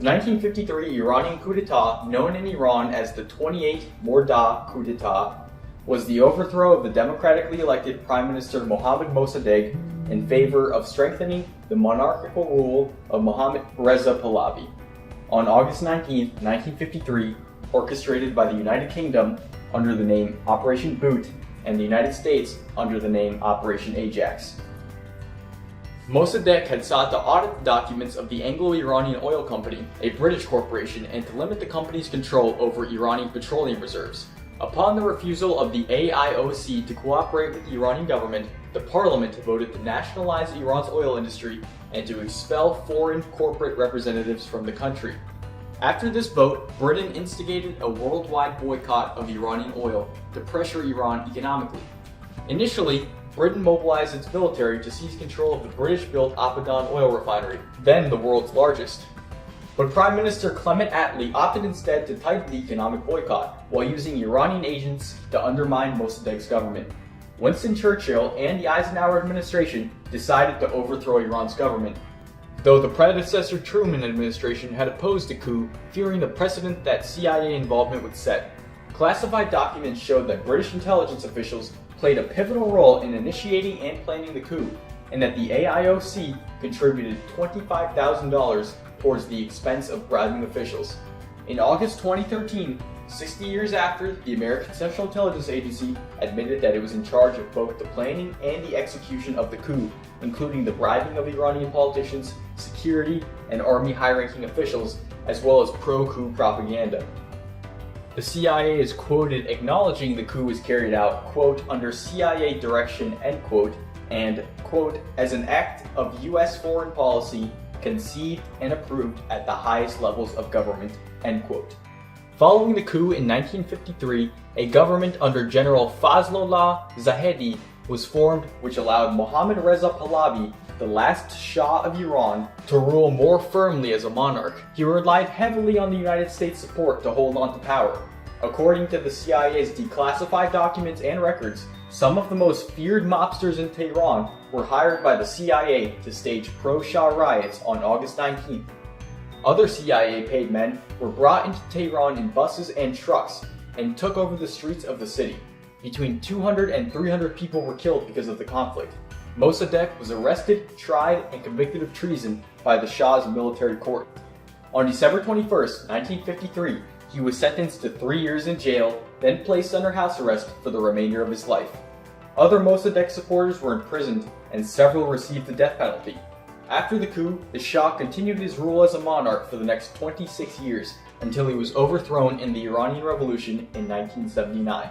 The 1953 Iranian coup d'etat, known in Iran as the 28 Morda coup d'etat, was the overthrow of the democratically elected Prime Minister Mohammad Mossadegh in favor of strengthening the monarchical rule of Mohammad Reza Pahlavi. On August 19, 1953, orchestrated by the United Kingdom under the name Operation Boot and the United States under the name Operation Ajax. Mossadegh had sought to audit the documents of the Anglo-Iranian Oil Company, a British corporation, and to limit the company's control over Iranian petroleum reserves. Upon the refusal of the AIOC to cooperate with the Iranian government, the parliament voted to nationalize Iran's oil industry and to expel foreign corporate representatives from the country. After this vote, Britain instigated a worldwide boycott of Iranian oil to pressure Iran economically. Initially, Britain mobilized its military to seize control of the British-built AwakenedAnon oil refinery, then the world's largest. But Prime Minister Clement Attlee opted instead to tighten the economic boycott, while using Iranian agents to undermine Mossadegh's government. Winston Churchill and the Eisenhower administration decided to overthrow Iran's government, though the predecessor Truman administration had opposed the coup, fearing the precedent that CIA involvement would set. Classified documents showed that British intelligence officials played a pivotal role in initiating and planning the coup, and that the AIOC contributed $25,000 towards the expense of bribing officials. In August 2013, 60 years after, the American Central Intelligence Agency admitted that it was in charge of both the planning and the execution of the coup, including the bribing of Iranian politicians, security, and army high-ranking officials, as well as pro-coup propaganda. The CIA is quoted acknowledging the coup was carried out, quote, under CIA direction, end quote, and, quote, as an act of U.S. foreign policy conceived and approved at the highest levels of government, end quote. Following the coup in 1953, a government under General Fazlollah Zahedi was formed, which allowed Mohammad Reza Pahlavi, the last Shah of Iran, to rule more firmly as a monarch. He relied heavily on the United States' support to hold on to power. According to the CIA's declassified documents and records, some of the most feared mobsters in Tehran were hired by the CIA to stage pro-Shah riots on August 19th. Other CIA-paid men were brought into Tehran in buses and trucks and took over the streets of the city. Between 200 and 300 people were killed because of the conflict. Mossadegh was arrested, tried, and convicted of treason by the Shah's military court. On December 21st, 1953, he was sentenced to 3 years in jail, then placed under house arrest for the remainder of his life. Other Mossadegh supporters were imprisoned, and several received the death penalty. After the coup, the Shah continued his rule as a monarch for the next 26 years, until he was overthrown in the Iranian Revolution in 1979.